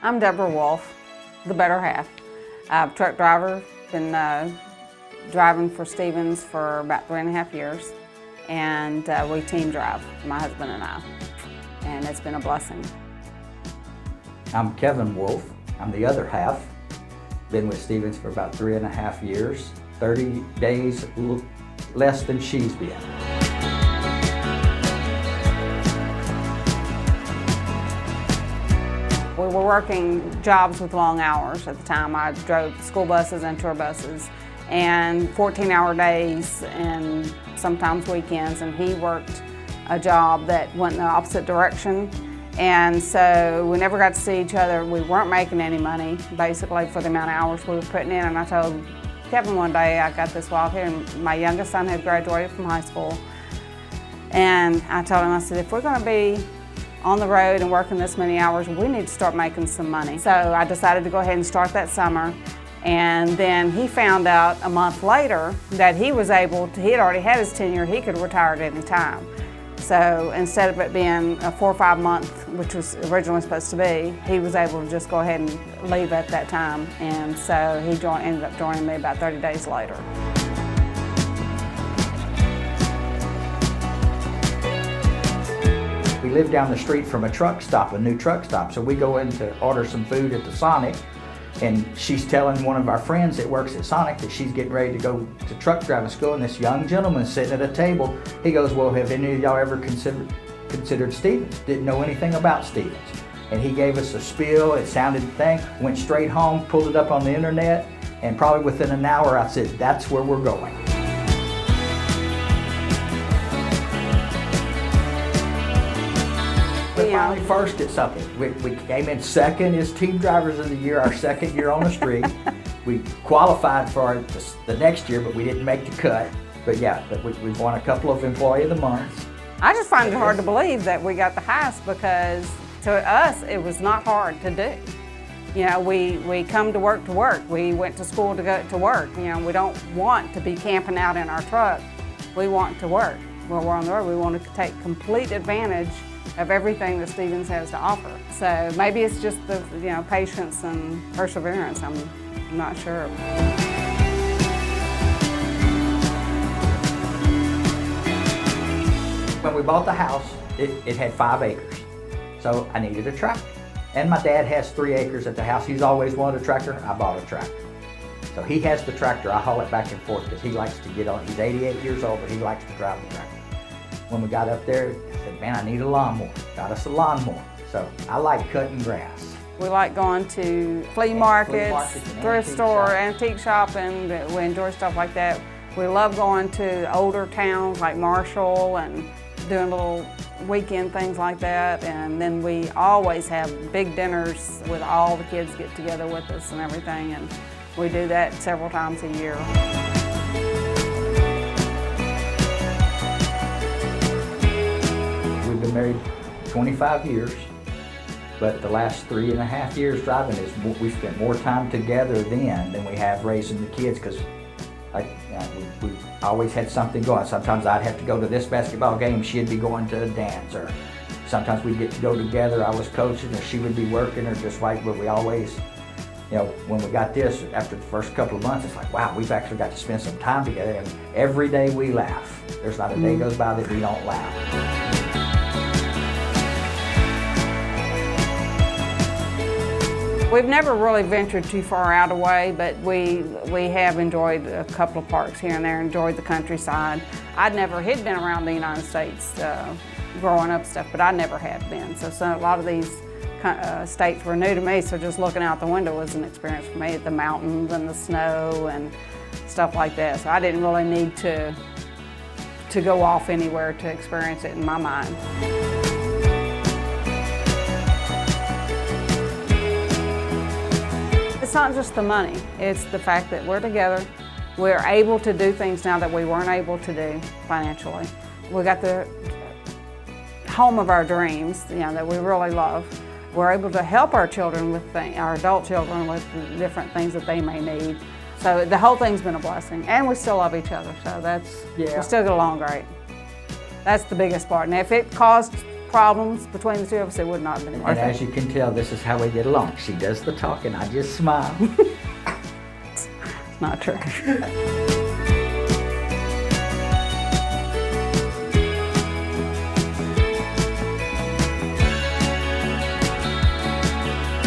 I'm Debra Wolf, the better half. I'm a truck driver, been driving for Stevens for about 3.5 years, and we team drive, my husband and I, and it's been a blessing. I'm Kevin Wolf, I'm the other half. Been with Stevens for about 3.5 years, 30 days less than she's been. We were working jobs with long hours at the time. I drove school buses and tour buses and 14-hour days and sometimes weekends, and he worked a job that went in the opposite direction. And so we never got to see each other. We weren't making any money, basically, for the amount of hours we were putting in. And I told Kevin one day, I got this while here, and my youngest son had graduated from high school. And I told him, I said, if we're gonna be on the road and working this many hours, we need to start making some money. So I decided to go ahead and start that summer. And then he found out a month later that he was able to, he had already had his tenure, he could retire at any time. So instead of it being a 4 or 5 month, which was originally supposed to be, he was able to just go ahead and leave at that time. And so he ended up joining me about 30 days later. We live down the street from a truck stop, a new truck stop, so we go in to order some food at the Sonic, and she's telling one of our friends that works at Sonic that she's getting ready to go to truck driving school, and this young gentleman sitting at a table, he goes, well, have any of y'all ever considered Stevens? Didn't know anything about Stevens. And he gave us a spiel, it sounded thing, went straight home, pulled it up on the internet, and probably within an hour I said, that's where we're going. We finally first at something. We came in second as team drivers of the year, our second year on the street. We qualified for the next year, but we didn't make the cut. But yeah, we won a couple of Employee of the Months. I just find it hard to believe that we got the highest, because to us it was not hard to do. You know, we come to work. We went to school to go to work. You know, we don't want to be camping out in our truck. We want to work. When we're on the road, we want to take complete advantage of everything that Stevens has to offer. So maybe it's just the patience and perseverance. I'm not sure. When we bought the house, it had 5 acres, so I needed a tractor. And my dad has 3 acres at the house. He's always wanted a tractor. I bought a tractor. So he has the tractor. I haul it back and forth because he likes to get on. He's 88 years old, but he likes to drive the tractor. When we got up there, I said, man, I need a lawnmower. Got us a lawnmower. So I like cutting grass. We like going to flea markets, thrift store, antique shopping. We enjoy stuff like that. We love going to older towns like Marshall and doing little weekend things like that. And then we always have big dinners with all the kids get together with us and everything. And we do that several times a year. We've been married 25 years, but the last 3.5 years driving we spent more time together then than we have raising the kids, because we always had something going. Sometimes I'd have to go to this basketball game, she'd be going to a dance, or sometimes we'd get to go together, I was coaching, or she would be working, or just like, but we always, when we got this, after the first couple of months, it's like, wow, we've actually got to spend some time together, and every day we laugh. There's not a day goes by that we don't laugh. We've never really ventured too far out away, but we have enjoyed a couple of parks here and there, enjoyed the countryside. He'd been around the United States growing up stuff, but I never had been. So a lot of these states were new to me, so just looking out the window was an experience for me, the mountains and the snow and stuff like that. So I didn't really need to go off anywhere to experience it in my mind. It's not just the money, it's the fact that we're together. We're able to do things now that we weren't able to do financially. We got the home of our dreams, that we really love. We're able to help our children with our adult children with different things that they may need. So the whole thing's been a blessing, and we still love each other. So we still get along great. That's the biggest part. And if it caused problems between the two of us, it would not have been worth And it. as you can tell, this is how we get along. She does the talking, I just smile. It's not true.